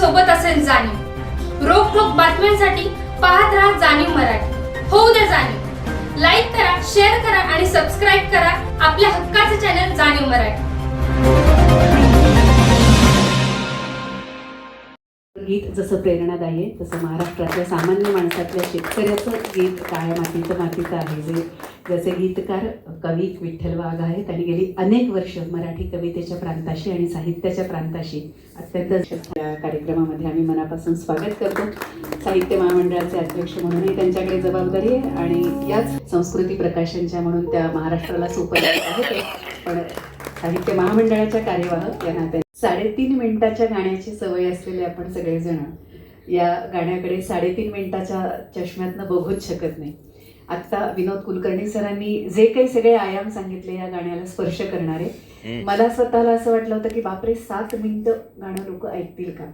सोबत असेल जाणीव. रोखोक बातम्यांसाठी पाहत राहा जाणीव मराठी. होऊ द्या जाणीव. लाईक करा, शेअर करा आणि सबस्क्राईब करा आपल्या हक्काचे चॅनल जाणीव मराठी. गीत जसं प्रेरणादायी आहे तसं महाराष्ट्रातल्या सामान्य माणसातल्या शेतकऱ्याचं गीत काळ्या मातीचं आहे. जसे गीतकार कवी विठ्ठल वाघ आहेत आणि गेली अनेक वर्ष मराठी कवितेच्या प्रांताशी आणि साहित्याच्या प्रांताशी अत्यंत या कार्यक्रमामध्ये आम्ही मनापासून स्वागत करतो. साहित्य महामंडळाचे अध्यक्ष म्हणूनही त्यांच्याकडे जबाबदारी आहे आणि याच संस्कृती प्रकाशनच्या म्हणून त्या महाराष्ट्राला सुपरवाईज आहेत. पण साहित्य महामंडळाच्या कार्यवाह या नात्याने 3.5 मिनिटाच्या गाण्याची सवय असलेले आपण सगळेजण या गाण्याकडे 3.5 मिनिटाच्या चष्म्यातनं बघूच शकत नाही. आत्ता विनोद कुलकर्णी सरांनी जे काही सगळे आयाम सांगितले या गाण्याला स्पर्श करणारे, मला स्वतःला असं वाटलं होतं की बापरे 7 मिनिटं गाणं लोक ऐकतील का.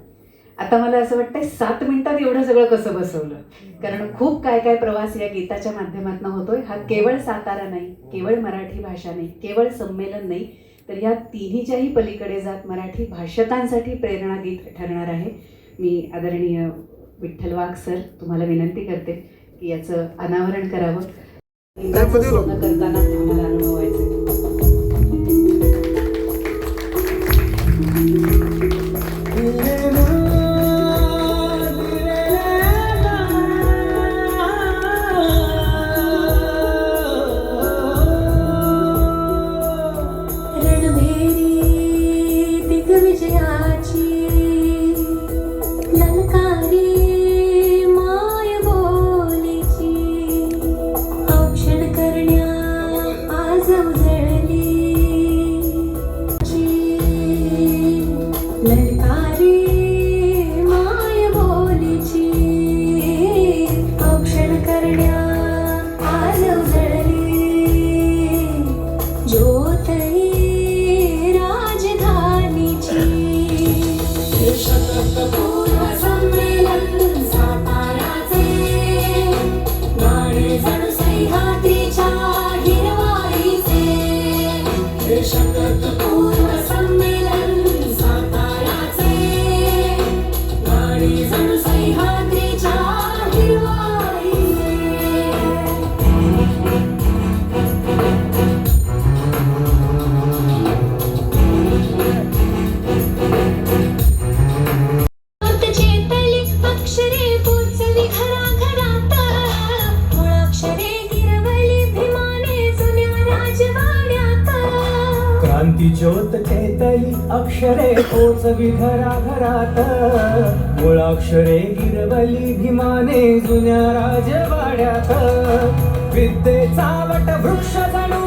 आता मला असं वाटतंय 7 मिनिटात एवढं सगळं कसं बसवलं, कारण खूप काय काय प्रवास या गीताच्या माध्यमातून होतोय. हा केवळ सातारा नाही, केवळ मराठी भाषा नाही, केवळ संमेलन नाही, तर या तिन्हीच्याही पलीकडे जात मराठी भाषकांसाठी प्रेरणा गीत ठरणार आहे. मी आदरणीय विठ्ठल वाघ सर तुम्हाला विनंती करते की याचं अनावरण करावं. स्वप्न करताना आम्हाला अनुभवायचं. ज्योत चेतली अक्षरे पोचवी घराघरात, मुळाक्षरे गिरवली भीमाने जुन्या राजवाड्यात. विद्येचा वट वृक्ष जणू,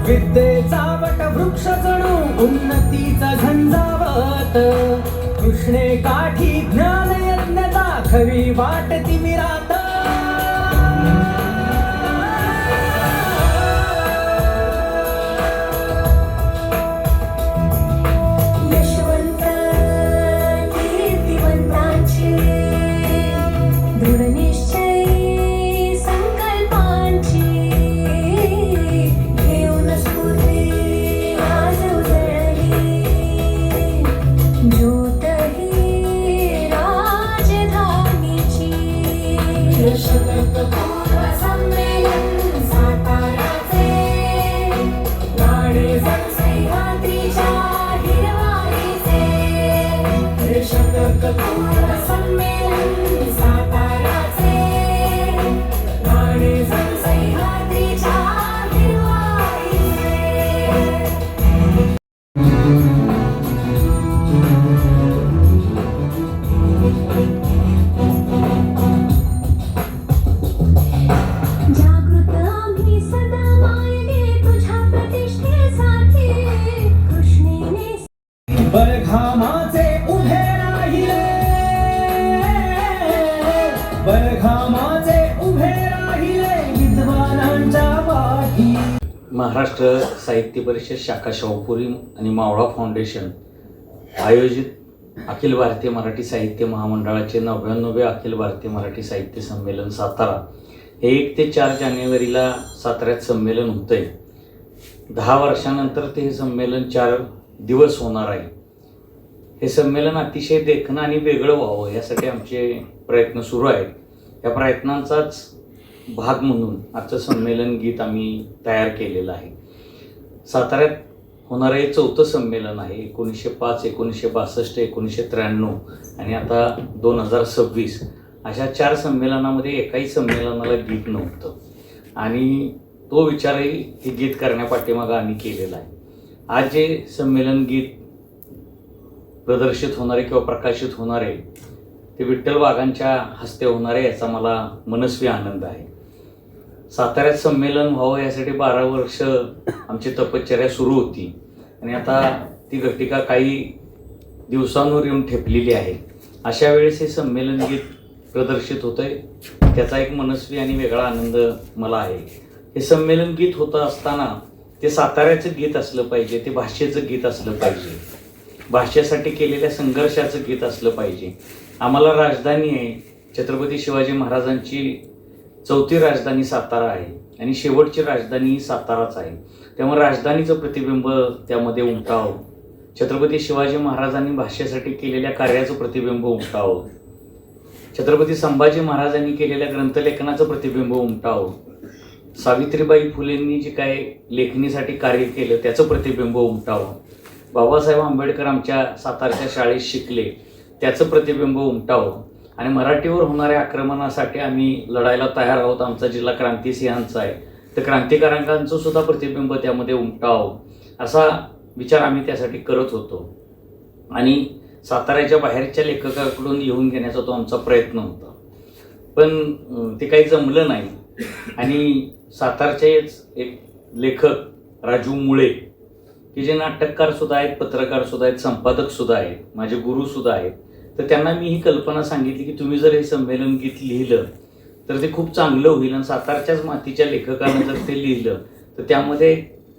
विद्येचा वट वृक्ष जणू उन्नतीचा झंझावत. कृष्णे काठी ज्ञान यज्ञ दाखवी वाट तिमिरात. बरघामाचे उभे राहिले, बरघामाचे उभे राहिले विद्वानांच्या पाठी. महाराष्ट्र साहित्य परिषद शाखा शाहूपुरी आणि मावळा फाउंडेशन आयोजित अखिल भारतीय मराठी साहित्य महामंडळाचे 99वे अखिल भारतीय मराठी साहित्य संमेलन सातारा हे 1 ते 4 जानेवारीला साताऱ्यात संमेलन होतंय. 10 वर्षानंतर ते हे संमेलन 4 दिवस होणार आहे. हे संमेलन अतिशय देखणं आणि वेगळं व्हावं यासाठी आमचे प्रयत्न सुरू आहेत। या प्रयत्नांचाच भाग म्हणून आजचं संमेलन गीत आम्ही तयार केलेलं आहे। साताऱ्यात होणारं हे 4थं संमेलन आहे। 1905, 1962, 1993 आणि आता 2026 अशा 4 संमेलनामध्ये एकाही संमेलनाला गीत नव्हतं आणि तो विचारही हे गीत करण्यापाठीमागं आम्ही केलेला आहे। आज जे संमेलन गीत प्रदर्शित होणारे किंवा प्रकाशित होणारे ते विठ्ठल वाघांच्या हस्ते होणारे याचा मला मनस्वी आनंद आहे। साताऱ्यात संमेलन व्हावं यासाठी 12 वर्ष आमची तपश्चर्या सुरू होती आणि आता ती घटिका काही दिवसांवर येऊन ठेपलेली आहे। अशा वेळेस हे संमेलन गीत प्रदर्शित होतंय त्याचा एक मनस्वी आणि वेगळा आनंद मला आहे। हे संमेलन गीत होतं असताना ते साताऱ्याचं गीत असलं पाहिजे, ते भाषेचं गीत असलं पाहिजे, भाषेसाठी केलेल्या संघर्षाचं गीत असलं पाहिजे। आम्हाला राजधानी आहे, छत्रपती शिवाजी महाराजांची 4थी राजधानी सातारा आहे आणि शेवटची राजधानी ही साताराच आहे। त्यामुळे राजधानीचं प्रतिबिंब त्यामध्ये उमटावं, छत्रपती शिवाजी महाराजांनी भाषेसाठी केलेल्या कार्याचं प्रतिबिंब उमटावं, छत्रपती संभाजी महाराजांनी केलेल्या ग्रंथलेखनाचं प्रतिबिंब उमटावं, सावित्रीबाई फुलेंनी जे काय लेखणीसाठी कार्य केलं त्याचं प्रतिबिंब उमटावं, बाबासाहेब आंबेडकर आमच्या सातारच्या शाळेत शिकले त्याचं प्रतिबिंब उमटावं आणि मराठीवर होणाऱ्या आक्रमणासाठी आम्ही लढायला तयार आहोत, आमचा जिल्हा क्रांतिसिंहांचा आहे, तर क्रांतिकारकांचं सुद्धा प्रतिबिंब त्यामध्ये उमटावं असा विचार आम्ही त्यासाठी करत होतो आणि साताऱ्याच्या बाहेरच्या लेखकाकडून येऊन घेण्याचा तो आमचा प्रयत्न होता, पण ते काही जमलं नाही। आणि सातारचेच एक लेखक राजू मुळे की जे नाटककार सुद्धा आहेत, पत्रकार सुद्धा आहेत, संपादक सुद्धा आहेत, माझे गुरु सुद्धा आहेत, तर त्यांना मी ही कल्पना सांगितली की तुम्ही जर हे संमेलन गीत लिहिलं तर ते खूप चांगलं होईल आणि सातारच्याच मातीच्या लेखकानं जर ते लिहिलं तर त्यामध्ये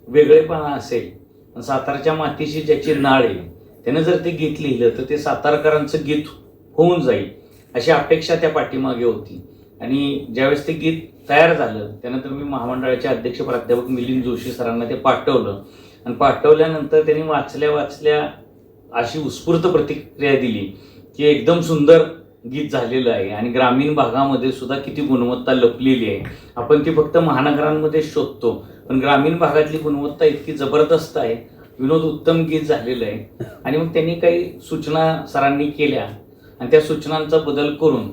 वेगळेपणा असेल, पण सातारच्या मातीशी ज्याची नाळ आहे त्यानं जर ते गीत लिहिलं तर ते सातारकरांचं गीत होऊन जाईल अशी अपेक्षा त्या पाठीमागे होती। आणि ज्यावेळेस ते गीत तयार झालं त्यानंतर मी महामंडळाचे अध्यक्ष प्राध्यापक मिलिंद जोशी सरांना ते पाठवलं आणि पाठवल्यानंतर त्यांनी वाचल्या अशी उत्स्फूर्त प्रतिक्रिया दिली की एकदम सुंदर गीत झालेलं आहे आणि ग्रामीण भागामध्ये सुद्धा किती गुणवत्ता लपलेली आहे, आपण ती फक्त महानगरांमध्ये शोधतो पण ग्रामीण भागातली गुणवत्ता इतकी जबरदस्त आहे, विनोद उत्तम गीत झालेलं आहे। आणि मग त्यांनी काही सूचना सरांनी केल्या आणि त्या सूचनांचा बदल करून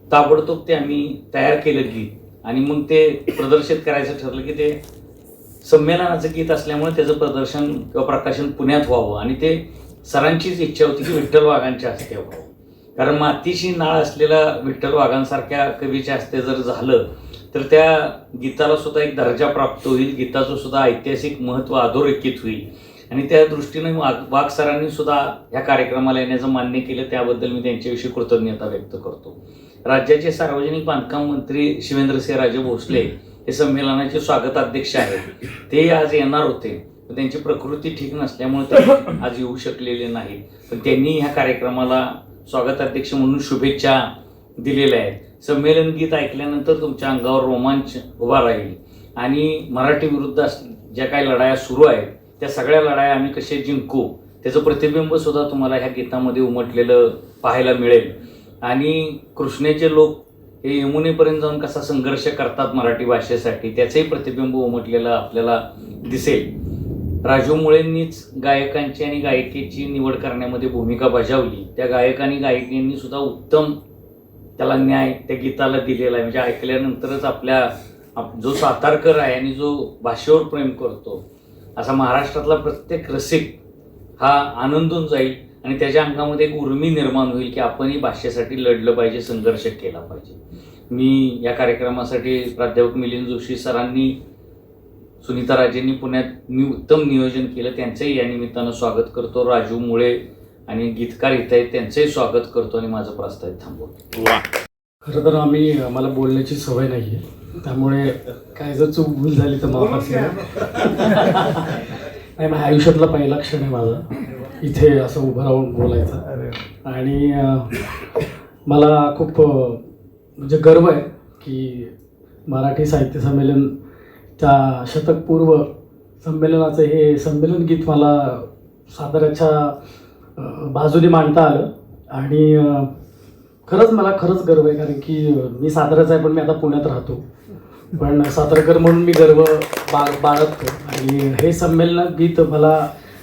ताबडतोब ते आम्ही तयार केलं गीत आणि मग ते प्रदर्शित करायचं ठरलं की ते संमेलनाचं गीत असल्यामुळे त्याचं प्रदर्शन किंवा प्रकाशन पुण्यात व्हावं आणि ते सरांचीच इच्छा होती की विठ्ठल वाघांच्या हस्ते व्हावं, कारण मातीशी नाळ असलेला विठ्ठल वाघांसारख्या कवीच्या हस्ते जर झालं तर त्या गीताला सुद्धा एक दर्जा प्राप्त होईल, गीताचं सुद्धा ऐतिहासिक महत्त्व अधोरेखित होईल आणि त्या दृष्टीने वाघ सरांनी सुद्धा ह्या कार्यक्रमाला येण्याचं मान्य केलं, त्याबद्दल मी त्यांच्याविषयी कृतज्ञता व्यक्त करतो। राज्याचे सार्वजनिक बांधकाम मंत्री शिवेंद्रसिंहराजे भोसले हे संमेलनाचे स्वागताध्यक्ष आहेत, ते आज येणार होते पण त्यांची प्रकृती ठीक नसल्यामुळे ते आज येऊ शकलेले नाहीत, पण त्यांनी ह्या कार्यक्रमाला स्वागताध्यक्ष म्हणून शुभेच्छा दिलेल्या आहेत। संमेलन गीत ऐकल्यानंतर तुमच्या अंगावर रोमांच उभा राहील आणि मराठी विरुद्ध ज्या काही लढाया सुरू आहेत त्या सगळ्या लढाया आम्ही कसे जिंकू त्याचं प्रतिबिंब सुद्धा तुम्हाला ह्या गीतामध्ये उमटलेलं पाहायला मिळेल आणि कृष्णेचे लोक हे यमुनेपर्यंत जाऊन कसा संघर्ष करतात मराठी भाषेसाठी त्याचंही प्रतिबिंब उमटलेलं आपल्याला दिसेल। राजू मुळेंनीच गायकांची आणि गायिकेची निवड करण्यामध्ये भूमिका बजावली, त्या गायक आणि गायिकांनी सुद्धा उत्तम त्याला न्याय त्या गीताला दिलेला आहे, म्हणजे ऐकल्यानंतरच आपल्या जो सातारकर आहे आणि जो भाषेवर प्रेम करतो असा महाराष्ट्रातला प्रत्येक रसिक हा आनंदून जाईल आणि त्याच्या अंगामध्ये एक उर्मी निर्माण होईल की आपणही भाषेसाठी लढलं पाहिजे, संघर्ष केला पाहिजे। मी या कार्यक्रमासाठी प्राध्यापक मिलिंद जोशी सरांनी, सुनीता राजेंनी पुण्यात उत्तम नियोजन केलं, त्यांचंही या निमित्तानं स्वागत करतो। राजू मुळे आणि गीतकार इथं आहेत त्यांचंही स्वागत करतो आणि माझं प्रस्तावित थांबवतो। खरं तर मला बोलण्याची सवय नाही आहे, त्यामुळे काय जर चूक भूल झाली तर माफ असेल। नाही, माझ्या आयुष्यातला पहिला क्षण आहे माझा इथे असं उभं राहून बोलायचा आणि मला खूप म्हणजे गर्व आहे की मराठी साहित्य संमेलन त्या शतकपूर्व संमेलनाचं हे संमेलन गीत मला साताऱ्याच्या बाजूने मांडता आलं. आणि खरंच मला खरंच गर्व आहे, कारण की मी साताऱ्याचा आहे पण मी आता पुण्यात राहतो, पण सातारकर म्हणून मी गर्व बाळगतो. आणि हे संमेलन गीत मला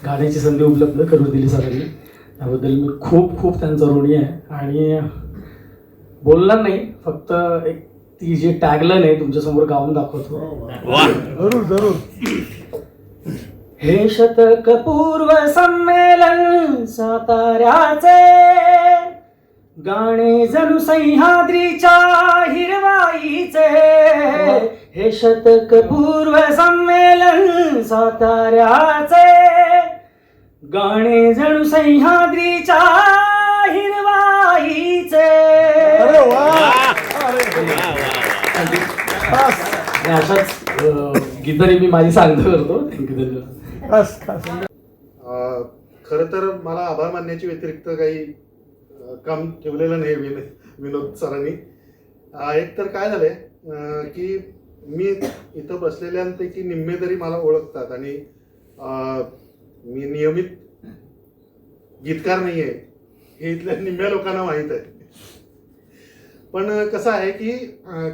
गाण्याची संधी उपलब्ध करून दिली सरांनी, त्याबद्दल मी खूप खूप त्यांचा ऋणी आहे. आणि बोलणार नाही, फक्त एक ती जी टॅगलाईन आहे तुमच्यासमोर गाऊन दाखवतो. जरूर जरूर. हे शतक पूर्व संमेलन साताऱ्याचे, गाणे जणू सह्याद्रीच्या हिरवाईचे. हे शतक पूर्व संमेलन साताऱ्याचे, गाणे जणू सह्याद्रीच्या हिरवाईचे. आणि अशाच गीताने मी माझी सांगता करतो. थँक्यू धन्यवाद. खरं तर मला आभार मानण्याच्या व्यतिरिक्त काही काम ठेवलेलं नाही विनोद सरांनी. एक तर काय झालंय की मी इथं बसलेल्यांपैकी निम्मे तरी मला ओळखतात आणि मी नियमित गीतकार नाही आहे हे इथल्या निम्म्या लोकांना माहीत आहे. पण कसं आहे की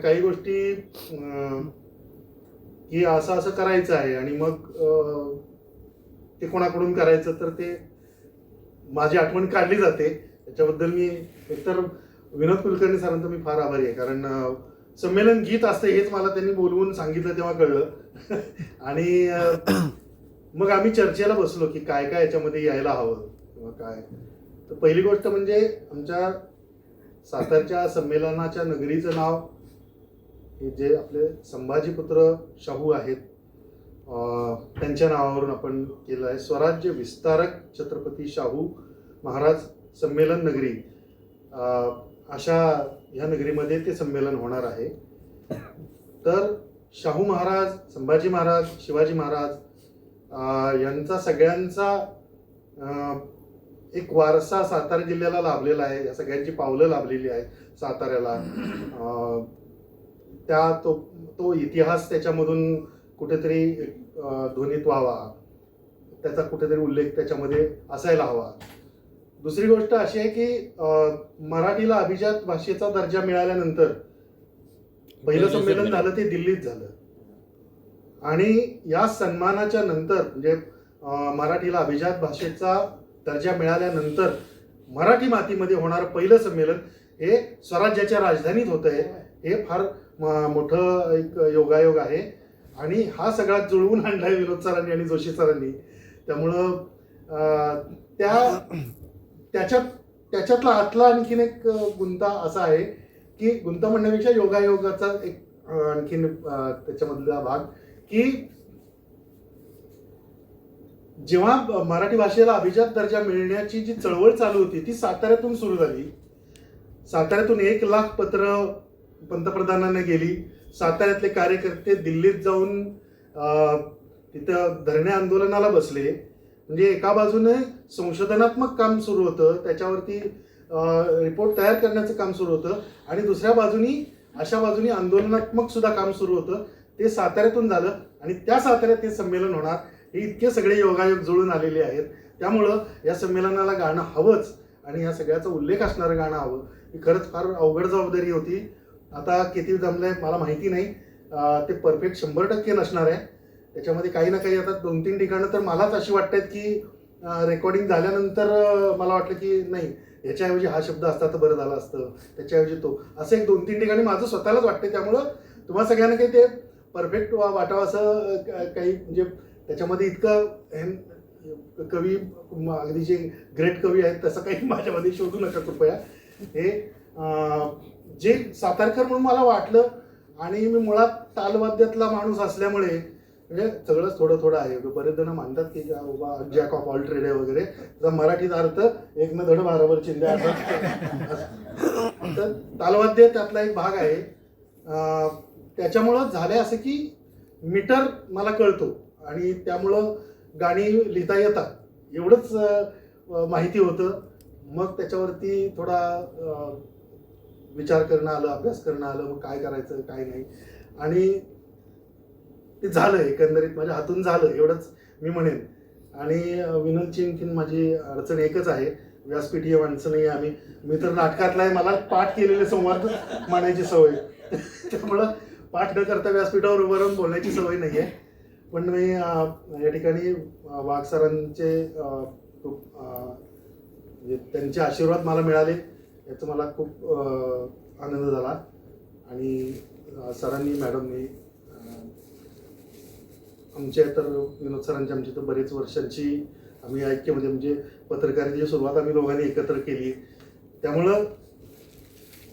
काही गोष्टी की असं करायचं आहे आणि मग ते कोणाकडून करायचं तर ते माझी आठवण काढली जाते. त्याच्याबद्दल मी एकतर विनोद कुलकर्णी सरांचा मी फार आभारी आहे, कारण संमेलन गीत असतं हेच मला त्यांनी बोलवून सांगितलं तेव्हा कळलं. आणि मग आम्ही चर्चेला बसलो की काय काय याच्यामध्ये यायला हवं किंवा काय. तर पहिली गोष्ट म्हणजे आमच्या सातारच्या संमेलनाच्या नगरीचं नाव हे जे आपले संभाजीपुत्र शाहू आहेत त्यांच्या नावावरून आपण केलं आहे. स्वराज्य विस्तारक छत्रपती शाहू महाराज संमेलन नगरी, अशा ह्या नगरीमध्ये ते संमेलन होणार आहे. तर शाहू महाराज, संभाजी महाराज, शिवाजी महाराज यांचा सगळ्यांचा एक वारसा सातारा जिल्ह्याला लाभलेला आहे. या सगळ्यांची पावलं लाभलेली आहेत साताऱ्याला. तो इतिहास त्याच्यामधून कुठेतरी ध्वनित व्हावा, त्याचा कुठेतरी उल्लेख त्याच्यामध्ये असायला हवा. दुसरी गोष्ट अशी आहे की मराठीला अभिजात भाषेचा दर्जा मिळाल्यानंतर पहिलं संमेलन झालं ते दिल्लीत झालं. आणि या सन्मानाच्या नंतर म्हणजे मराठीला अभिजात भाषेचा दर्जा मिळाल्यानंतर मराठी मातीमध्ये होणारं पहिलं संमेलन हे स्वराज्याच्या राजधानीत होत आहे. हे फार मोठं एक योगायोग आहे आणि हा सगळा जुळवून आणलाय विनोद सरांनी आणि जोशी सरांनी. त्यामुळं त्याच्यातला आतला आणखीन एक गुंता असा आहे की गुंता म्हणण्यापेक्षा योगायोगाचा एक आणखीन त्याच्यामधला भाग की जेव्हा मराठी भाषेला अभिजात दर्जा मिळण्याची जी चळवळ चालू होती ती साताऱ्यातून सुरू झाली. साताऱ्यातून 1,00,000 पत्र पंतप्रधानांना गेली. साताऱ्यातले कार्यकर्ते दिल्लीत जाऊन तिथं धरणे आंदोलनाला बसले. म्हणजे एका बाजूने संशोधनात्मक काम सुरू होतं, त्याच्यावरती रिपोर्ट तयार करण्याचं काम सुरू होतं आणि दुसऱ्या बाजूनी अशा बाजूनी आंदोलनात्मक सुद्धा काम सुरू होतं. ते साताऱ्यातून झालं आणि त्या साताऱ्यात हे संमेलन होणार. हे इतके सगळे योगायोग जुळून आलेले आहेत. त्यामुळं या संमेलनाला गाणं हवंच आणि या सगळ्याचा उल्लेख असणारं गाणं हवं. ही खरंच फार अवघड जबाबदारी होती. आता किती जमलंय मला माहिती नाही, ते परफेक्ट 100% नसणार आहे. त्याच्यामध्ये काही ना काही आता 2-3 ठिकाणं तर मलाच अशी वाटतात की रेकॉर्डिंग झाल्यानंतर मला वाटलं की नाही याच्याऐवजी हा शब्द असता तर बरं झालं असतं, त्याच्याऐवजी तो, असं एक 2-3 ठिकाणी माझं स्वतःलाच वाटते. त्यामुळं तुम्हा सगळ्यांना काही ते परफेक्ट वाटावं असं काही म्हणजे त्याच्यामध्ये इतकं कवी अगदी जे ग्रेट कवी आहेत तसं काही माझ्यामध्ये शोधू नका कृपया. हे जे सातारकर म्हणून मला वाटलं आणि मी मुळात तालवाद्यातला माणूस असल्यामुळे म्हणजे सगळंच थोडं थोडं आहे. बरेच जण मानतात की जॅक ऑफ ऑल ट्रेड आहे वगैरे, त्याचा मराठीत अर्थ एक न धड भाराभर चिंध्या असं. तर तालवाद्य त्यातला एक भाग आहे. त्याच्यामुळं झालंय असं की मीटर मला कळतो आणि त्यामुळं गाणी लिहिता येतात एवढंच माहिती होतं. मग त्याच्यावरती थोडा विचार करणं आलं, अभ्यास करणं आलं, मग काय करायचं काय नाही आणि ते झालं एकंदरीत माझ्या हातून झालं एवढंच मी म्हणेन. आणि विनोदची आणखीन माझी अडचण एकच आहे, व्यासपीठीय माणसं नाही आम्ही. मी तर नाटकातला आहे, मला पाठ केलेले संवाद मांडायची सवय त्यामुळं पाठ न करता व्यासपीठावर उभं राहून बोलण्याची सवय नाही आहे. पण मी या ठिकाणी वाघ सरांचे खूप म्हणजे त्यांचे आशीर्वाद मला मिळाले याचा मला खूप आनंद झाला. आणि सरांनी मॅडमनी आमच्या तर विनोद सरांची आमची तर बरेच वर्षांची आम्ही ऐक्यमध्ये म्हणजे पत्रकारितेची सुरुवात आम्ही दोघांनी एकत्र केली. त्यामुळं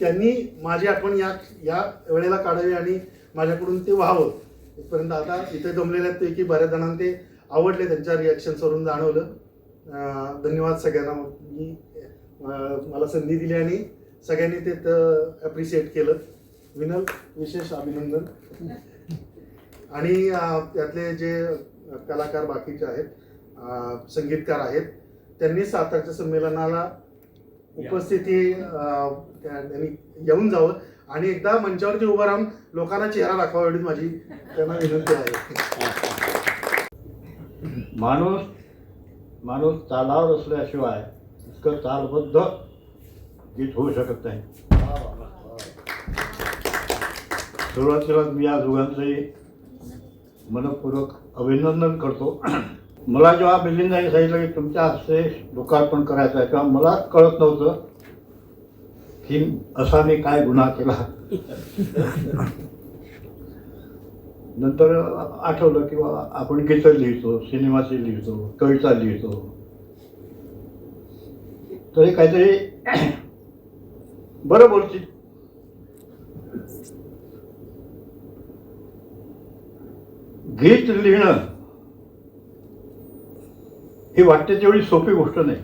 त्यांनी माझी आठवण या वेळेला काढावी आणि माझ्याकडून ते व्हावं इथपर्यंत. आता इथे जमलेल्यापैकी बऱ्याच जणांना ते आवडले, त्यांच्या रिॲक्शन्सवरून जाणवलं. धन्यवाद सगळ्यांना. मला संधी दिली आणि सगळ्यांनी ते ॲप्रिशिएट केलं. विनल विशेष अभिनंदन. आणि त्यातले जे कलाकार बाकीचे आहेत, संगीतकार आहेत, त्यांनी सातारच्या संमेलनाला उपस्थिती त्यांनी येऊन जावं आणि एकदा मंचावरती उभं राहून लोकांना चेहरा दाखवावा एवढीच माझी त्यांना विनंती आहे. माणूस तालावर असल्याशिवाय इतकं तालबद्ध गीत होऊ शकत नाही. सुरुवातीला मी या दोघांचंही मनपूर्वक अभिनंदन करतो. मला जेव्हा मिलिंदांनी सांगितलं की तुमच्या हस्ते लोकार्पण करायचं आहे, तेव्हा मला कळत नव्हतं की असा मी काय गुन्हा केला. नंतर आठवलं की बाबा आपण गीतं लिहितो, सिनेमाचे लिहितो, कविता लिहितो, तर हे काहीतरी बरं बोलतील. गीत लिहिणं ही वाटते तेवढी सोपी गोष्ट नाही.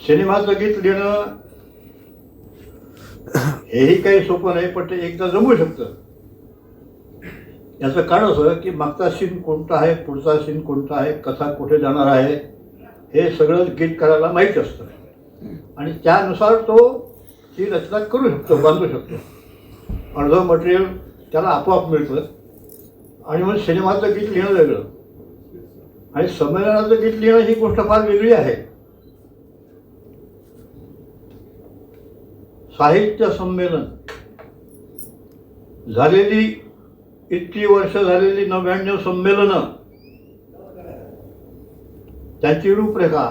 सिनेमाचं गीत लिहिणं हेही काही सोपं नाही, पण ते एकदा जमू शकतं. याचं कारण असं की मागचा सीन कोणता आहे, पुढचा सीन कोणता आहे, कथा कुठे जाणार आहे, हे सगळं गीत करायला माहीत असतं आणि त्यानुसार तो ती रचना करू शकतो, बांधू शकतो. अर्धं मटेरियल त्याला आपोआप मिळतं. आणि मग सिनेमाचं गीत लिहिणं वेगळं आणि संमेलनाचं गीत लिहिणं ही गोष्ट फार वेगळी आहे. साहित्य संमेलन झालेली इतकी वर्ष झालेली 99 संमेलनं, त्यांची रूपरेखा,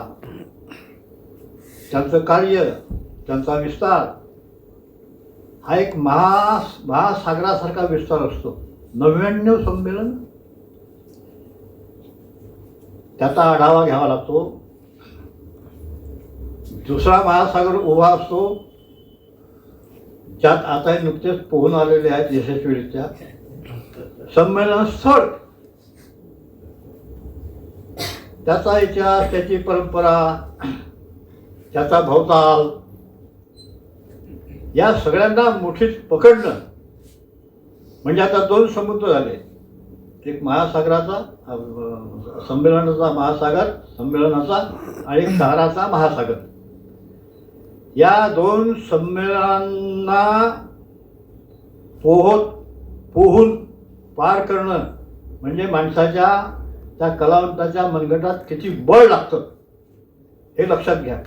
त्यांचं कार्य, त्यांचा विस्तार हा एक महासागरासारखा विस्तार असतो. 99 संमेलन, त्याचा आढावा घ्यावा लागतो. दुसरा महासागर उभा असतो, ज्यात आता नुकतेच पोहून आलेले आहेत यशस्वीरित्या. संमेलन स्थळ, त्याचा इतिहास, त्याची परंपरा, त्याचा भवताल, या सगळ्यांना मुठीत पकडणं म्हणजे आता 2 समुद्र झाले. एक महासागराचा, संमेलनाचा महासागर, संमेलनाचा, आणि एक शहराचा महासागर. या 2 संमेलनांना पोहून पार करणं म्हणजे माणसाच्या, त्या कलावंताच्या मनगटात किती बळ लागतं हे लक्षात घ्या.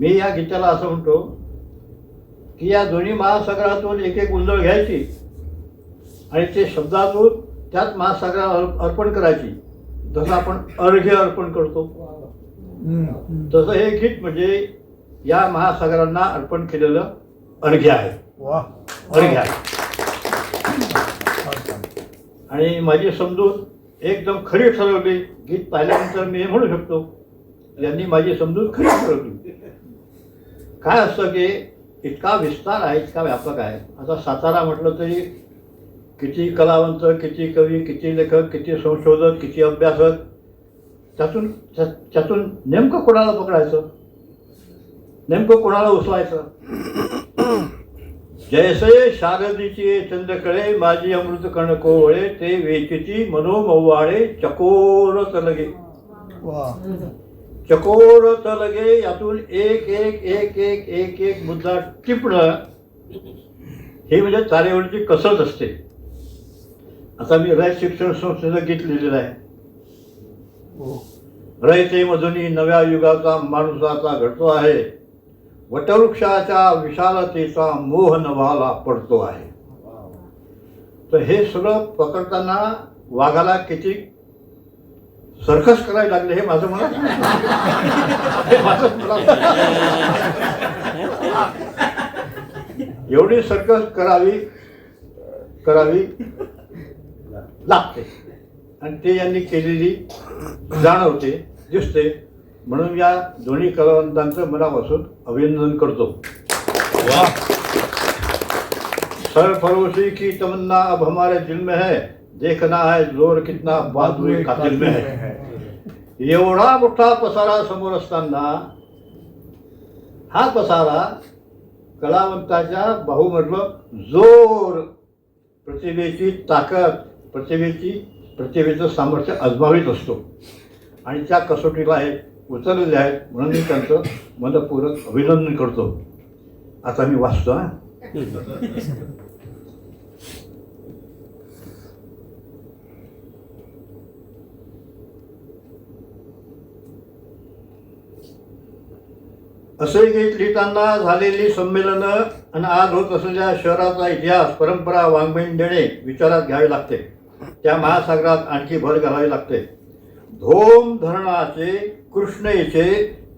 मी या गीताला असं म्हणतो की या दोन्ही महासागरातून एक एक उंजळ घ्यायची आणि ते शब्दातून त्याच महासागराला अर्पण करायची. जसं आपण अर्घ्य अर्पण करतो तसं हे गीत म्हणजे या महासागरांना अर्पण केलेलं अर्घ्य आहे. अर्घ्य आहे. आणि माझी समजूत एकदम खरी ठरवली. गीत पाहिल्यानंतर मी हे म्हणू शकतो, यांनी माझी समजूत खरी ठरवली. काय असतं की इतका विस्तार आहे, इतका व्यापक आहे. आता सातारा म्हटलं तरी किती कलावंत, किती कवी, किती लेखक, किती संशोधक, किती अभ्यासक, त्यातून नेमकं कोणाला पकडायचं, नेमकं कोणाला उचलायचं. जैसे शारदीची चंद्रकळे माझी अमृत कण कोवळे, ते वेचिती मनोमव्वाळे चकोर तलगे. चकोर तलगे, यातून एक एक एक एक एक एक मुद्दा टिपणं हे म्हणजे तारेवरची कसरत असते. आता मी रयत शिक्षण संस्थेचं गीत लिहिलेलं आहे. रयते मधुनी नव्या युगाचा माणुसाचा घडतो आहे, वटवृक्षाच्या विशालतेचा मोह नभाला पडतो आहे. तर हे सगळं पकडताना वाघाला किती सर्कस करायला लागले हे माझं म्हणत एवढी सर्कस करावी लागते आणि ते यांनी केलेली जाणवते, दिसते. म्हणून या दोन्ही कलावंतांचं मनापासून अभिनंदन करतो. सरफरोशी की तमन्ना अब हमारे दिल में है, देखना है जोर कितना बहादुरी कातिल में है. एवढा मोठा पसारा समोर असताना हा पसारा कलावंताच्या बाहूमधलं जोर, प्रतिभेची ताकद, प्रतिभेचं सामर्थ्य अजमावित असतो आणि त्या कसोटीला हे उचललेले आहेत. म्हणून मी त्यांचं मनपूर्वक अभिनंदन करतो. आता मी वाचतो. असे गीत लिहिताना झालेली संमेलनं आणि आज होत असलेल्या शहराचा इतिहास, परंपरा, वाङ्मयीन देणे विचारात घ्यावे लागते. त्या महासागरात आणखी भर घालावी लागते. धोम धरणाचे, कृष्णेचे,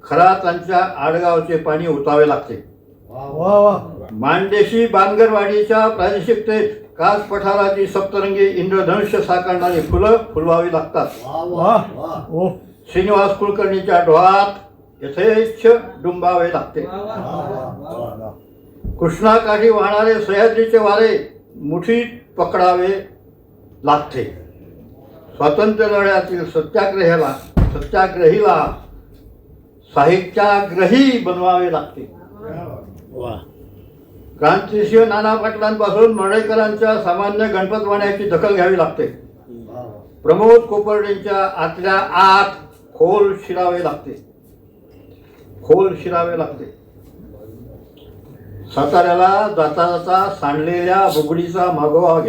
खरातांच्या आडगावचे पाणी ओतावे लागते. मांडेशी बांगरवाडीच्या प्रादेशिकतेत कास पठाराची सप्तरंगी इंद्रधनुष्य साकारणारी फुलं फुलवावी लागतात. श्रीनिवास कुलकर्णीच्या डोहात यथेच्छ डुंबावे लागते. कृष्णाकाठी वाहणारे सह्याद्रीचे वारे मुठीत पकडावे लागते. स्वातंत्र्य लढ्यातील सत्याग्रहीला साहित्याग्रही बनवावे लागते. क्रांतिसिंह नाना पाटलांपासून मर्ढेकरांच्या सामान्य गणपत वाण्याची दखल घ्यावी लागते. प्रमोद कोपर्डेंच्या आतल्या आत खोल शिरावे लागते. साताऱ्याला जाता जाता सांडलेल्या बुगडीचा मागोवा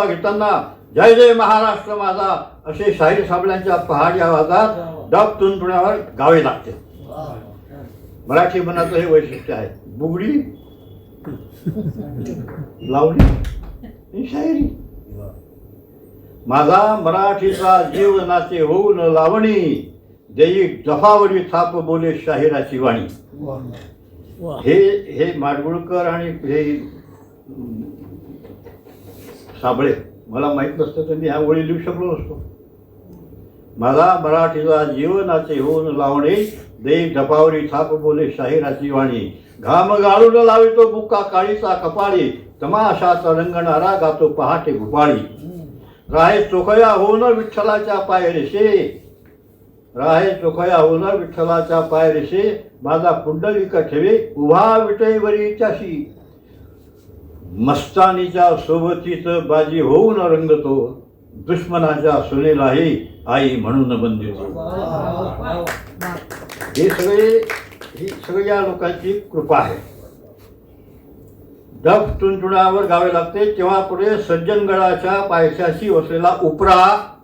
घेताना जय जय महाराष्ट्र माझा असे शाहीर साबळ्यांच्या पहाडी आवाजात डब तुणतुण्यावर गावे लागते. मराठी मनाचं हे वैशिष्ट्य आहे. बुगडी, लावणी ही शायरी. माझा मराठीचा जीवनाचे होऊन लावणी, देई जफावरी थाप बोले शाहिराची वाणी. हे माडगुळकर आणि हे साबळे मला माहीत नसतं तर मी ह्या ओळी लिहू शकलो नसतो. माझा मराठीचा जीवनाचे होऊन लावणी, देई जफावरी थाप बोले शाहिराची वाणी. घाम गाळून लावितो बुक्का काळीचा कपाळी, तमाशाचा रंगणारा गातो पहाटे भुपाळी. राहे चोखया होऊन विठ्ठलाच्या पायरेशे, माझा पुंडलिक ठेवे उभा विटेवरीच्याशी. मस्तानीच्या सोबतीच बाजी होऊन रंगतो, दुश्मनाच्या सुनेलाही आई म्हणून बंदितो. ही सगळी या लोकांची कृपा आहे. डब तुणतुण्यावर गावे लागते तेव्हा पुढे सज्जनगडाच्या पायथ्याशी वसलेला उपरा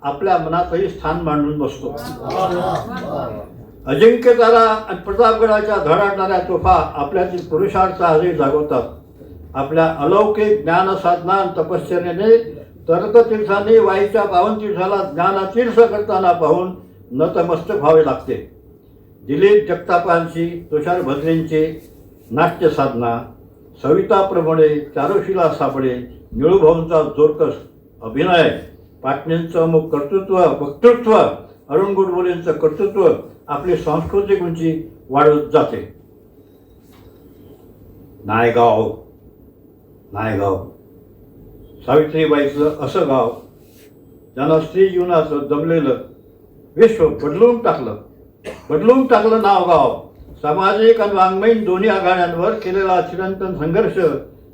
आपल्या मनातही स्थान मांडून बसतो. अजिंक्य तारा आणि प्रतापगडाच्या धडाडणाऱ्या तोफा आपल्यातील पुरुषार्थ आजही जागवतात. आपल्या अलौकिक ज्ञानसाधना आणि तपश्चर्याने तर्कतीर्थांनी वाईच्या पावनतीर्थाला ज्ञानतीर्थ करताना पाहून नतमस्तक व्हावे लागते. दिलीप जगतापांची, तुषार भद्रेंची नाट्य साधना, सविता प्रभणे, चारुशिला साबळे, निळूभाऊंचा जोरकस अभिनय, पाटणेंचं अमुक वक्तृत्व, अरुण गुडबोलेंचं कर्तृत्व आपली सांस्कृतिक उंची वाढवत जाते. नायगाव सावित्रीबाईचं असं गाव ज्यांना स्त्री जीवनाचं दबलेलं विश्व बदलून टाकलं नाव गाव. सामाजिक आणि वाङ्मयीन दोन्ही आघाड्यांवर केलेला चिरंतन संघर्ष,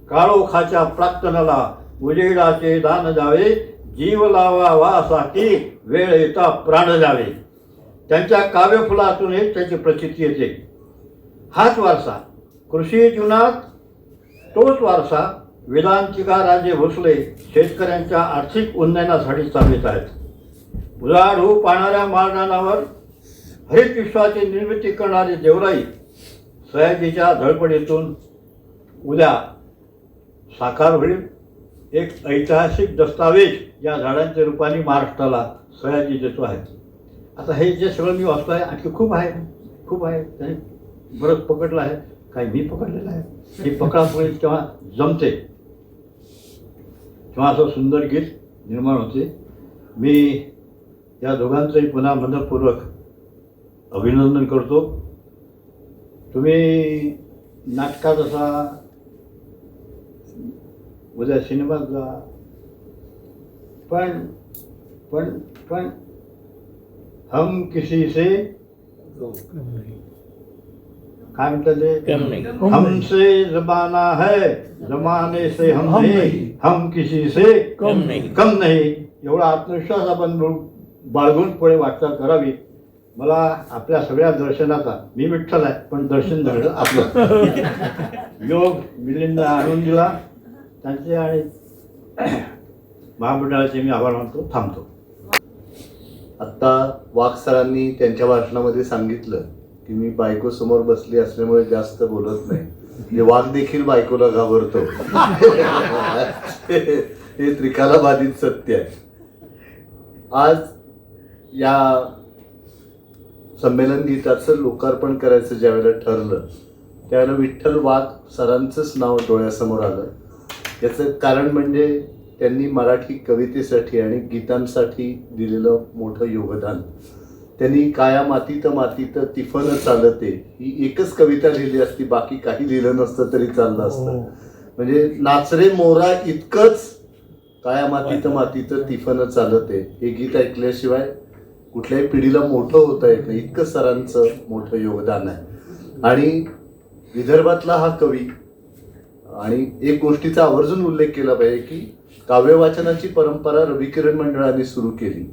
काळोखाच्या प्राक्तनाला उजेडाचे दान जावे, जीव लावा वासाठी वेळ येता प्राण जावे. त्यांच्या काव्यफुलातून त्याची प्रचिती येते. हाच वारसा कृषी जीवनात तोच वारसा वेदांतिका राजे भोसले शेतकऱ्यांच्या आर्थिक उन्नयनासाठी चालवित आहेत. उजाड होऊ पाहणाऱ्या माळरानावर हरित विश्वाची निर्मिती करणारे देवराई सयाजीच्या धडपडीतून उद्या साकार होईल. एक ऐतिहासिक दस्तावेज या झाडांच्या रूपाने महाराष्ट्राला सयाजी देतो आहे. आता हे जे सगळं मी वाचतो आहे आणखी खूप आहे त्याने बरंच पकडलं आहे, काही मी पकडलेलं आहे. ही पकडापकडी तेव्हा जमते, तेव्हा असं सुंदर गीत निर्माण होते. मी या दोघांचंही पुन्हा मनपूर्वक अभिनंदन करतो. तुम्ही नाटकात असा, उद्या सिनेमात जा, पण पण पण हम किसी से काय म्हणतात ते, हमसे जमाना है जमाने से हम नहीं, हम किसी से कम नहीं. एवढा आत्मविश्वास आपण बाळगून पुढे वाटचाल करावी. मला आपल्या सगळ्या दर्शनाचा, मी विठ्ठल आहे पण दर्शन झालं आपलं योग मिलिंद आणून दिला. त्यांचे आणि महामंडळाचे मी आभार मानतो. थांबतो. आत्ता वाघ सरांनी त्यांच्या भाषणामध्ये सांगितलं की मी बायको समोर बसली असल्यामुळे जास्त बोलत नाही. म्हणजे वाघ देखील बायकोला घाबरतो. हे त्रिकाला बाधित सत्य आहे. आज या संमेलन गीताचं लोकार्पण करायचं ज्यावेळेला ठरलं त्यावेळेला विठ्ठल वाघ सरांचंच नाव डोळ्यासमोर आलं. याचं कारण म्हणजे त्यांनी मराठी कवितेसाठी आणि गीतांसाठी दिलेलं मोठं योगदान. त्यांनी काया मातीत मातीत तिफन चालते ही एकच कविता लिहिली असती, बाकी काही लिहिलं नसतं तरी चाललं असतं. म्हणजे नाचरे मोरा इतकंच काया मातीत मातीत तिफन चालते हे गीत ऐकल्याशिवाय कुठल्याही पिढीला मोठं होता येत नाही. इतकं सरांचं मोठं योगदान आहे. आणि विदर्भातला हा कवी, आणि एक गोष्टीचा आवर्जून उल्लेख केला पाहिजे की काव्यवाचनाची परंपरा रविकिरण मंडळाने सुरू केली.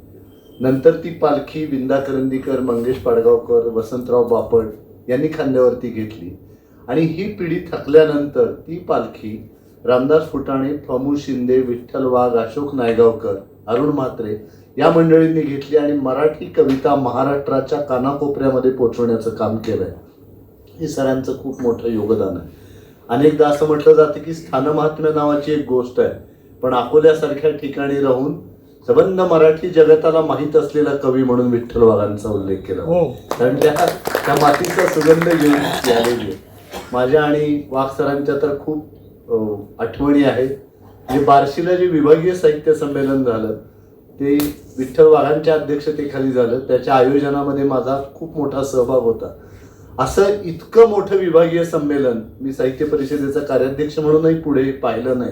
नंतर ती पालखी विंदा करंदीकर, मंगेश पाडगावकर, वसंतराव बापट यांनी खांद्यावरती घेतली. आणि ही पिढी थकल्यानंतर ती पालखी रामदास फुटाणे, फमू शिंदे, विठ्ठल वाघ, अशोक नायगावकर, अरुण म्हात्रे या मंडळींनी घेतली आणि मराठी कविता महाराष्ट्राच्या कानाकोपऱ्यामध्ये पोचवण्याचं काम केलंय. हे सरांचं खूप मोठं योगदान आहे. अनेकदा असं म्हटलं जातं की स्थानमहात्म्य नावाची एक गोष्ट आहे, पण अकोल्यासारख्या ठिकाणी राहून संबंध मराठी जगताला माहीत असलेला कवी म्हणून विठ्ठल वाघांचा उल्लेख केला. कारण त्या मातीचा सुगंध घेऊन आलेली. माझ्या आणि वाघ सरांच्या तर खूप आठवणी आहेत. म्हणजे बार्शीला जे विभागीय साहित्य संमेलन झालं ते विठ्ठल वाघांच्या अध्यक्षतेखाली झालं. त्याच्या आयोजनामध्ये माझा खूप मोठा सहभाग होता. असं इतकं मोठं विभागीय संमेलन मी साहित्य परिषदेचा कार्याध्यक्ष म्हणूनही पुढे पाहिलं नाही.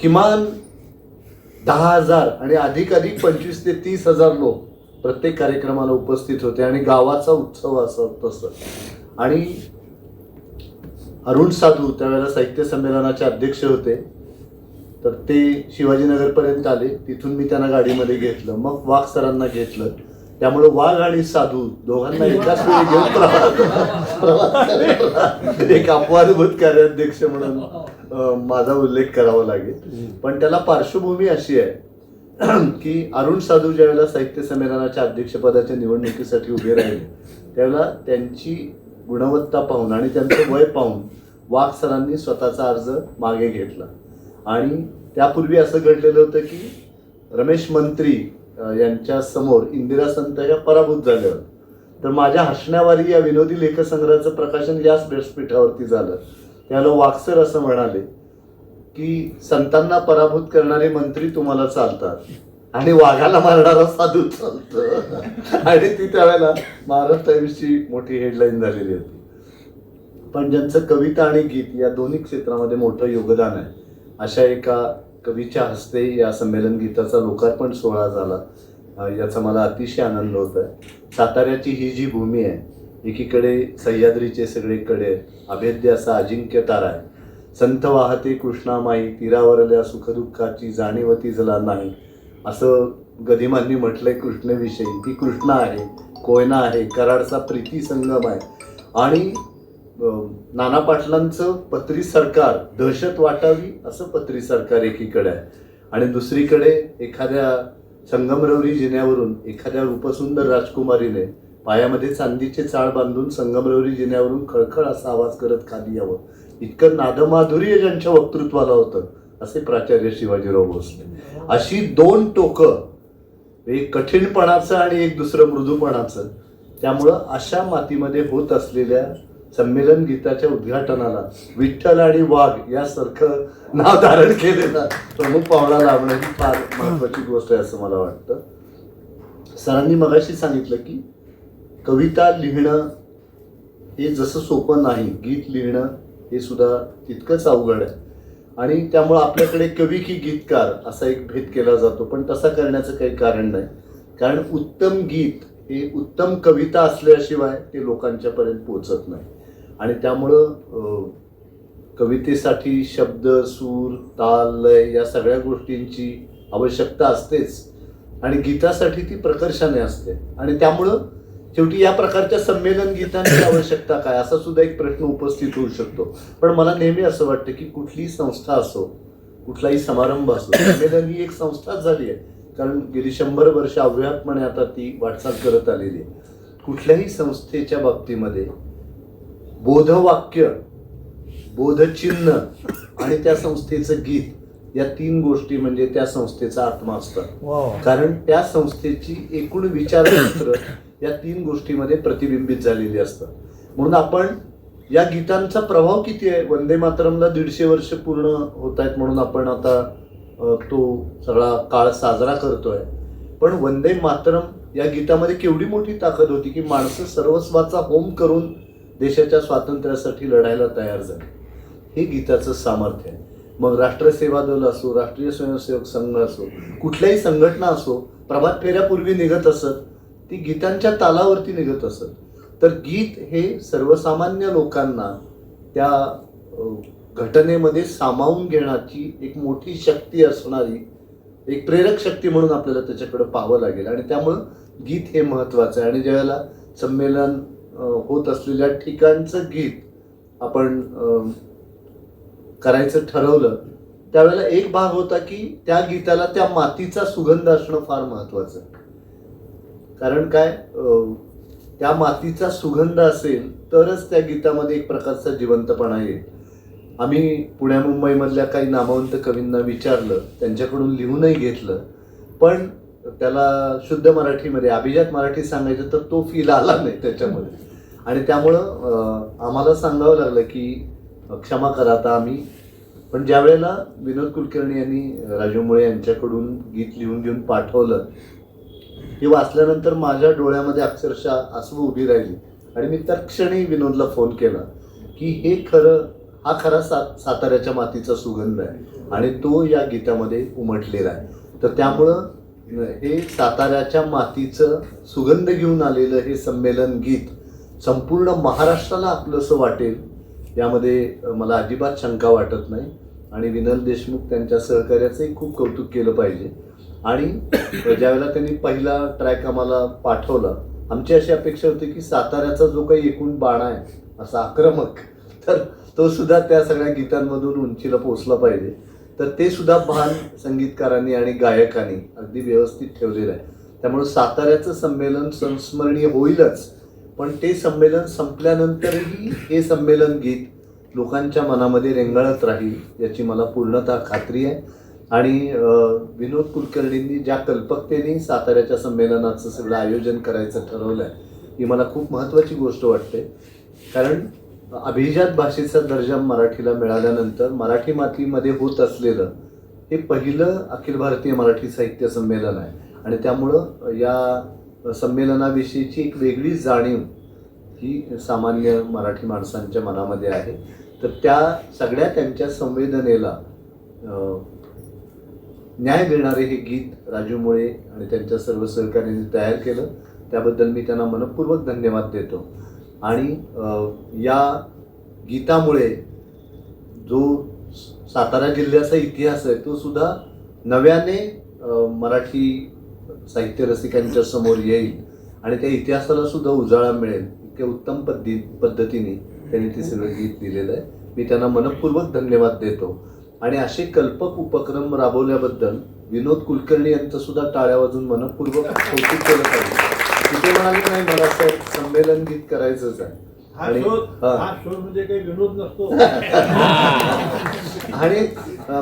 किमान 10,000 आणि अधिक 25,000 ते 30,000 लोक प्रत्येक कार्यक्रमाला उपस्थित होते आणि गावाचा उत्सव असं तसं. आणि अरुण साधू त्यावेळेला साहित्य संमेलनाचे अध्यक्ष होते, तर ते शिवाजीनगरपर्यंत आले. तिथून मी त्यांना गाडीमध्ये घेतलं, मग वाघ सरांना घेतलं. त्यामुळे वाघ आणि साधू दोघांना एकाच वेळी घेऊन प्रवास एक अपवादभूत कार्याध्यक्ष म्हणून माझा उल्लेख करावा लागेल. पण त्याला पार्श्वभूमी अशी आहे की अरुण साधू ज्यावेळेला साहित्य संमेलनाच्या अध्यक्षपदाच्या निवडणुकीसाठी उभे राहिले त्यावेळेला त्यांची गुणवत्ता पाहून आणि त्यांचं वय पाहून वाघ सरांनी स्वतःचा अर्ज मागे घेतला. आणि त्यापूर्वी असं घडलेलं होतं की रमेश मंत्री यांच्या समोर इंदिरा संत ह्या पराभूत झाल्या होत्या. तर माझ्या हसण्यावारी या विनोदी लेखसंग्रहाचं प्रकाशन याच व्यासपीठावरती झालं. त्याला वाघसर असं म्हणाले की संतांना पराभूत करणारे मंत्री तुम्हाला चालतात आणि वाघाला मारणारा साधू चालतं. आणि ती त्यावेळेला महाराष्ट्र टाइम्सची मोठी हेडलाईन झालेली होती. पण ज्यांचं कविता आणि गीत या दोन्ही क्षेत्रामध्ये मोठं योगदान आहे अशा एका कवीच्या हस्ते या संमेलन गीताचा लोकार्पण सोहळा झाला. याचा मला अतिशय आनंद होत आहे. साताऱ्याची ही जी भूमी आहे, एकीकडे सह्याद्रीचे सगळे कडे, अभेद्य असा अजिंक्य तारा आहे. संत वाहते कृष्णामाई, तीरावरल्या सुखदुःखाची जाणीवती जला नाही असं गदिमांनी म्हटलंय कृष्णेविषयी. ती कृष्णा आहे, कोयना आहे, कराडचा प्रीती संगम आहे. आणि नाना पाटलांचं पत्री सरकार दहशत वाटावी असं पत्री सरकार एकीकडे आहे आणि दुसरीकडे एखाद्या संगमरवरी जिन्यावरून एखाद्या रूपसुंदर राजकुमारीने पायामध्ये चांदीचे चाळ बांधून संगमरवरी जिन्यावरून खळखळ असा आवाज करत खाली यावं, इतकं नादमाधुर्य ज्यांच्या वक्तृत्वाला होतं असे प्राचार्य शिवाजीराव भोसले. अशी दोन टोकं, एक कठीणपणाचं आणि एक दुसरं मृदूपणाचं. त्यामुळं अशा मातीमध्ये होत असलेल्या संमेलन गीताच्या उद्घाटनाला विठ्ठल आणि वाघ यासारखं नाव धारण केलेला प्रमुख पाहुणा लाभणं ही फार महत्वाची गोष्ट आहे असं मला वाटतं. सरांनी मगाशी सांगितलं की कविता लिहिणं हे जसं सोपं नाही, गीत लिहिणं हे सुद्धा तितकंच अवघड आहे आणि त्यामुळं आपल्याकडे कवी की गीतकार असा एक भेद केला जातो, पण तसा करण्याचं काही कारण नाही. कारण उत्तम गीत हे उत्तम कविता असल्याशिवाय ते लोकांच्यापर्यंत पोचत नाही आणि त्यामुळं कवितेसाठी शब्द, सूर, ताल, लय या सगळ्या गोष्टींची आवश्यकता असतेच आणि गीतासाठी ती प्रकर्षाने असते आणि त्यामुळं शेवटी या प्रकारच्या संमेलन गीतांची आवश्यकता काय असा सुद्धा एक प्रश्न उपस्थित होऊ शकतो. पण मला नेहमी असं वाटतं की कुठलीही संस्था असो, कुठलाही समारंभ असो, संमेलन ही एक संस्थाच झाली आहे कारण गेली 100 वर्ष अव्याहतपणे आता ती वाटचाल करत आलेली आहे. कुठल्याही संस्थेच्या बाबतीमध्ये बोधवाक्य, बोधचिन्ह आणि त्या संस्थेचं गीत या 3 गोष्टी म्हणजे त्या संस्थेचा आत्मा असतात. कारण त्या संस्थेची एकूण विचारतंत्र या 3 गोष्टीमध्ये प्रतिबिंबित झालेली असतात. म्हणून आपण या गीतांचा प्रभाव किती आहे, वंदे मातरमला 150 वर्ष पूर्ण होत आहेत म्हणून आपण आता तो सगळा काळ साजरा करतोय. पण वंदे मातरम या गीतामध्ये केवढी मोठी ताकद होती की माणसं सर्वस्वाचा होम करून देशाच्या स्वातंत्र्यासाठी लढायला तयार झाली. हे गीताचं सामर्थ्य आहे. मग राष्ट्रसेवा दल असो, राष्ट्रीय स्वयंसेवक संघ असो, कुठल्याही संघटना असो, प्रभात फेऱ्यापूर्वी निघत असत, ती गीतांच्या तालावरती निघत असत. तर गीत हे सर्वसामान्य लोकांना त्या घटनेमध्ये सामावून घेण्याची एक मोठी शक्ती असणारी एक प्रेरक शक्ती म्हणून आपल्याला त्याच्याकडे पाहावं लागेल आणि त्यामुळं गीत हे महत्त्वाचं आहे. आणि ज्यावेळेला संमेलन होत असलेल्या ठिकाणचं गीत आपण करायचं ठरवलं त्यावेळेला एक भाग होता की त्या गीताला त्या मातीचा सुगंध असणं फार महत्त्वाचं. कारण काय, त्या मातीचा सुगंध असेल तरच त्या गीतामध्ये एक प्रकारचा जिवंतपणा येईल. आम्ही पुण्या मुंबईमधल्या काही नामवंत कवींना विचारलं, त्यांच्याकडून लिहूनही घेतलं, पण त्याला शुद्ध मराठीमध्ये अभिजात मराठी सांगायचं तर तो फील आला नाही त्याच्यामध्ये आणि त्यामुळं आम्हाला सांगावं लागलं की क्षमा करा आता आम्ही. पण ज्या वेळेला विनोद कुलकर्णी यांनी राजू मुळे यांच्याकडून गीत लिहून घेऊन पाठवलं, हे वाचल्यानंतर माझ्या डोळ्यामध्ये अक्षरशः आसू उभी राहिली आणि मी तत्क्षणी विनोदला फोन केला की हे हा खरा साताऱ्याच्या मातीचा सुगंध आहे आणि तो या गीतामध्ये उमटलेला आहे. तर त्यामुळं हे साताऱ्याच्या मातीचं सुगंध घेऊन आलेलं हे संमेलन गीत संपूर्ण महाराष्ट्राला आपलंसं वाटेल यामध्ये मला अजिबात शंका वाटत नाही. आणि विनल देशमुख त्यांच्या सहकार्याचंही खूप कौतुक केलं पाहिजे. आणि ज्यावेळेला त्यांनी पहिला ट्रॅक आम्हाला पाठवला, आमची अशी अपेक्षा होती की साताऱ्याचा जो काही एकूण बाणा आहे असा आक्रमक, तर तो सुद्धा त्या सगळ्या गीतांमधून उंचीला पोचला पाहिजे. तर ते सुद्धा भान संगीतकारांनी आणि गायकांनी अगदी व्यवस्थित ठेवलेलं आहे. त्यामुळे साताऱ्याचं संमेलन संस्मरणीय होईलच, पण ते संमेलन संपल्यानंतरही हे संमेलन गीत लोकांच्या मनामध्ये रेंगाळत राहील याची मला पूर्णतः खात्री आहे. आणि विनोद कुलकर्णींनी ज्या कल्पकतेने साताऱ्याच्या संमेलनाचं सगळं आयोजन करायचं ठरवलं आहे ही मला खूप महत्त्वाची गोष्ट वाटते. कारण अभिजात भाषेचा दर्जा मराठीला मिळाल्यानंतर मराठी मातीमध्ये होत असलेलं हे पहिलं अखिल भारतीय मराठी साहित्य संमेलन आहे आणि त्यामुळं या संमेलनाविषयीची एक वेगळी जाणीव ही सामान्य मराठी माणसांच्या मनामध्ये आहे. तर त्या सगळ्या त्यांच्या संवेदनेला न्याय देणारे हे गीत राजू मुळे आणि त्यांच्या सर्व सहकार्यांनी तयार केलं, त्याबद्दल मी त्यांना मनपूर्वक धन्यवाद देतो. आणि या गीतामुळे जो सातारा जिल्ह्याचा इतिहास आहे तो सुद्धा नव्याने मराठी साहित्य रसिकांच्या समोर येईल आणि त्या इतिहासाला सुद्धा उजाळा मिळेल. इतक्या उत्तम पद्धतीने त्यांनी ते सगळं गीत लिहिलेलं आहे. मी त्यांना मनपूर्वक धन्यवाद देतो. आणि असे कल्पक उपक्रम राबवल्याबद्दल विनोद कुलकर्णी यांचं सुद्धा टाळ्या वाजून मनपूर्वक कौतुक केलं पाहिजे. तिथे म्हणाले नाही मला संमेलन गीत करायचंच आहे. आणि म्हणजे काही विनोद नसतो. आणि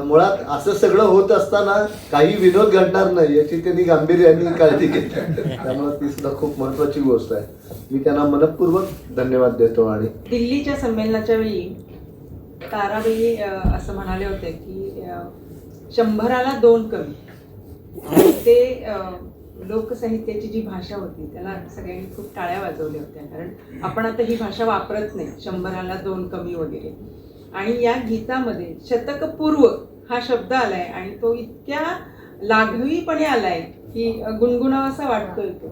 मुळात असं सगळं होत असताना काही विनोद घडणार नाही याची त्यांनी गांभीर्याने काळजी घेतली. त्यामुळे ती सुद्धा खूप महत्वाची गोष्ट आहे. मी त्यांना मनपूर्वक धन्यवाद देतो. आणि दिल्लीच्या संमेलनाच्या वेळी ताराबाई असं म्हणाले होते की 100ला 2 कमी. ते लोकसाहित्याची जी भाषा होती त्याला सगळ्यांनी खूप टाळ्या वाजवल्या होत्या, कारण आपण आता ही भाषा वापरत नाही 100ला 2 कमी वगैरे. आणि या गीतामध्ये शतकपूर्व हा शब्द आलाय आणि तो इतक्या लाघवीपणे आलाय की गुणगुणावासा वाटतोय तो.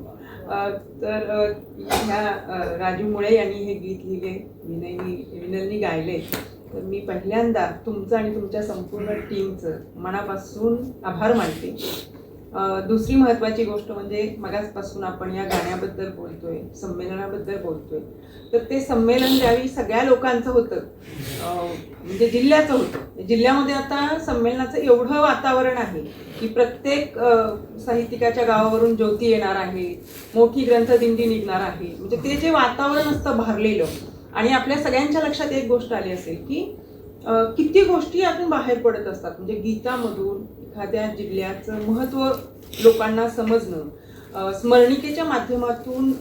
तर ह्या राजू मुळे यांनी हे गीत लिहिले, विनलनी गायले. तर मी पहिल्यांदा तुमचं आणि तुमच्या संपूर्ण टीमचं मनापासून आभार मानते. दुसरी महत्त्वाची गोष्ट म्हणजे मगाचपासून आपण या गाण्याबद्दल बोलतोय, संमेलनाबद्दल बोलतोय. तर ते संमेलन ज्यावेळी सगळ्या लोकांचं होतं, म्हणजे जिल्ह्याचं होतं. जिल्ह्यामध्ये आता संमेलनाचं एवढं वातावरण आहे की प्रत्येक साहित्यिकाच्या गावावरून ज्योती येणार आहे, मोठी ग्रंथदिंडी निघणार आहे. म्हणजे ते जे वातावरण असतं भरलेलं. आणि आपल्या सगळ्यांच्या लक्षात एक गोष्ट आली असेल की किती गोष्टी यातून बाहेर पडत असतात. म्हणजे गीतामधून एखाद्या जिल्ह्याचं महत्त्व लोकांना समजणं, स्मरणिकेच्या माध्यमातून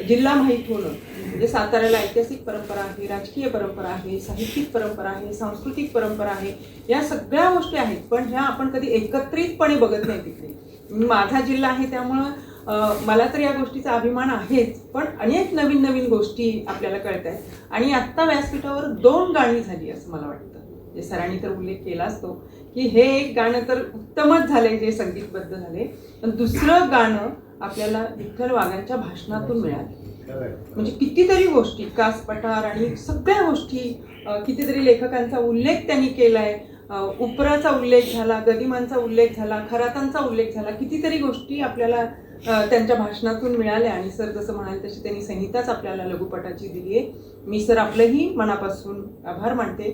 जिल्हा माहीत होणं. म्हणजे साताऱ्याला ऐतिहासिक परंपरा आहे, राजकीय परंपरा आहे, साहित्यिक परंपरा आहे, सांस्कृतिक परंपरा आहे. या सगळ्या गोष्टी आहेत, पण ह्या आपण कधी एकत्रितपणे बघत नाही तिथे. माझा जिल्हा आहे त्यामुळं मला तर या गोष्टीचा अभिमान आहेच, पण अनेक नवीन नवीन गोष्टी आपल्याला कळत आहेत. आणि आत्ता व्यासपीठावर 2 गाणी झाली असं मला वाटतं. जे सरांनी तर उल्लेख केला असतो की हे एक गाणं तर उत्तमच झालंय जे संगीतबद्ध झाले, पण दुसरं गाणं आपल्याला विठ्ठल वाघांच्या भाषणातून मिळाले. म्हणजे कितीतरी गोष्टी, कास पठार आणि सगळ्या गोष्टी, कितीतरी लेखकांचा उल्लेख त्यांनी केलाय. उपराचा उल्लेख झाला, गदिमांचा उल्लेख झाला, खरातांचा उल्लेख झाला. कितीतरी गोष्टी आपल्याला त्यांच्या भाषणातून मिळाल्या. आणि सर जसं म्हणाले तशी त्यांनी संहिताच आपल्याला लघुपटाची दिली आहे. मी सर आपलंही मनापासून आभार मानते.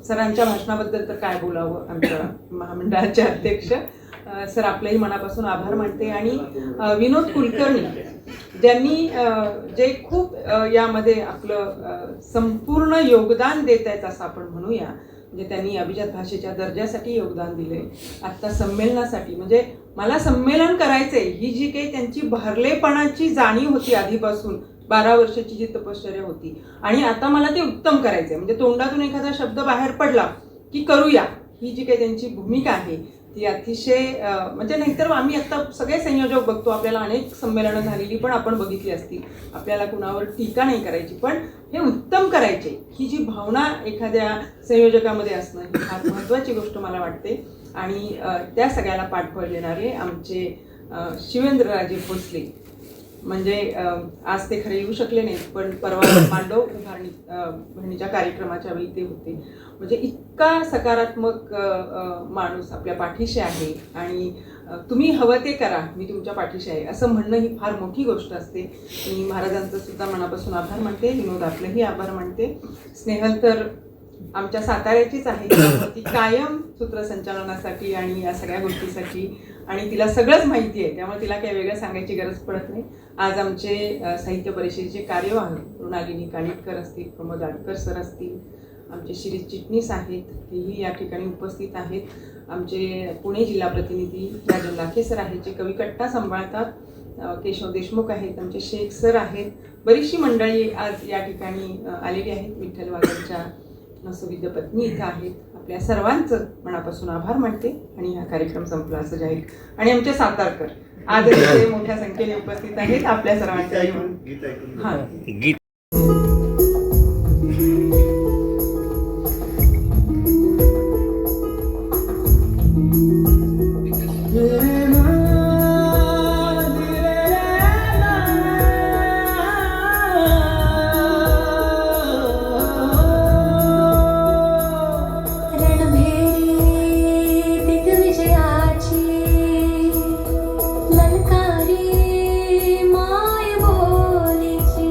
सरांच्या भाषणाबद्दल तर काय बोलावं, आमच्या महामंडळाचे अध्यक्ष सर आपलंही मनापासून आभार मानते. आणि विनोद कुलकर्णी ज्यांनी जे खूप यामध्ये आपलं संपूर्ण योगदान देत आहेत असं आपण म्हणूया. म्हणजे त्यांनी अभिजात भाषेच्या दर्जासाठी योगदान दिले, आत्ता संमेलनासाठी. म्हणजे मला संमेलन करायचंय ही जी काही त्यांची भरलेपणाची जाणीव होती आधीपासून, 12 वर्षाची जी तपश्चर्या होती, आणि आता मला ते उत्तम करायचंय. म्हणजे तोंडातून एखादा शब्द बाहेर पडला की करूया, ही जी काही त्यांची भूमिका आहे ती अतिशय म्हणजे नाहीतर आम्ही आता सगळे संयोजक बघतो, आपल्याला अनेक संमेलनं झालेली पण आपण बघितली असतील, आपल्याला कुणावर टीका नाही करायची, पण हे उत्तम करायचे ही जी भावना एखाद्या संयोजकामध्ये असणं ही फार महत्त्वाची गोष्ट मला वाटते. आणि त्या सगळ्याला पाठबळ देणारे आमचे शिवेंद्रराजे भोसले, म्हणजे आज ते खरे येऊ शकले नाहीत, पण परवा मांडव उभारणीच्या कार्यक्रमाच्या वेळी ते होते. म्हणजे इतका सकारात्मक माणूस आपल्या पाठीशी आहे. आणि तुम्ही हवं ते करा, मी तुमच्या पाठीशी आहे असं म्हणणं ही फार मोठी गोष्ट असते. मी महाराजांचं सुद्धा मनापासून आभार मानते. विनोद आपलंही आभार मानते. स्नेहल तर आमच्या साताऱ्याचीच आहे, ती कायम सूत्रसंचालनासाठी आणि या सगळ्या गोष्टीसाठी, आणि तिला सगळंच माहिती आहे त्यामुळे तिला काही वेगळं सांगायची गरज पडत नाही. आज आमचे साहित्य परिषदेचे कार्यवाह मृणालिनी कानिटकर असतील, प्रमोद आडकर सर असतील, आमचे शिरीष चिटणीस आहेत, तेही या ठिकाणी उपस्थित आहेत. आमचे पुणे जिल्हा प्रतिनिधी राजन लाखे सर आहेत जे कवी कट्टा सांभाळतात, केशव देशमुख आहेत, आमचे शेख सर आहेत. बरीचशी मंडळी आज या ठिकाणी आलेली आहेत. विठ्ठल वाघांच्या सुविद्य पत्नी इथं आहेत. आपल्या सर्वांचं मनापासून आभार मानते आणि हा कार्यक्रम संपला असं जाहीर. आणि आमचे सातारकर आज इथे मोठ्या संख्येने उपस्थित आहेत. आपल्या सर्वांच्या हां ललकारी माय बोलीची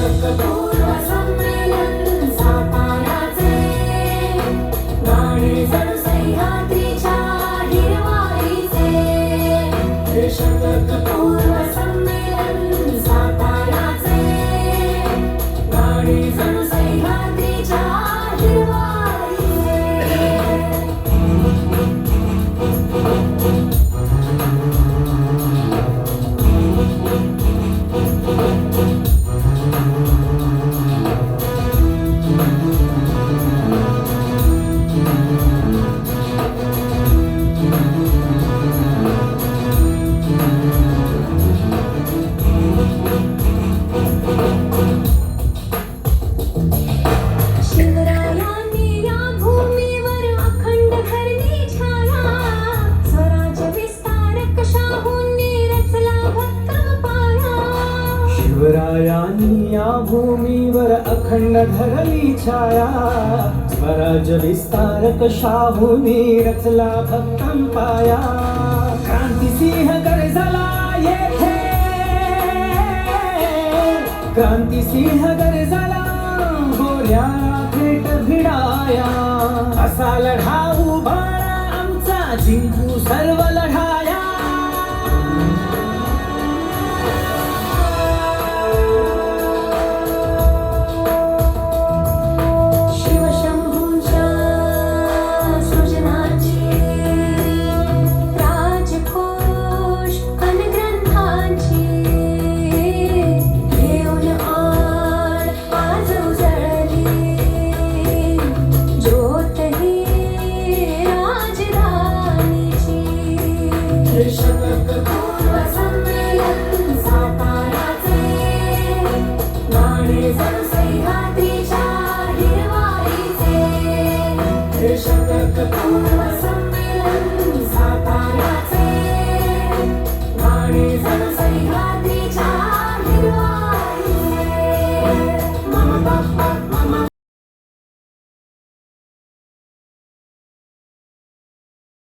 दशकपूर्व संमेलन साताऱ्याचे गाणे जणू सह्याद्रीच्या हिरवाईचे दशकपूर्व संमेलन साताऱ्याचे गाणे जणू सह्याद्रीच्या हिरवाईचे शिवरायांनी या भूमीवर अखंड धरली छाया स्वराज्य विस्तारक शाहूंनी रचला भक्कम पाया शिवरायांनी या भूमीवर अखंड धरली छाया स्वराज्य विस्तारक शाहूंनी रचला भक्कम पाया क्रांतिसिंह गरजला येथे क्रांतिसिंह गरजला गोऱ्या थेट भिडाया असा लढा उभारा आमचा जिंकू सर्व लढाया शिवशंभूंच्या सृजनाची राजकोश अनग्रंथांची घेऊन आण आज उजळली ज्योत ही राजधानीची दशकपूर्व संमेलन साताऱ्याचे गाणे जणू सह्याद्रीच्या हिरवाईचे दशकपूर्व संमेलन साताऱ्याचे गाणे जणू सह्याद्रीच्या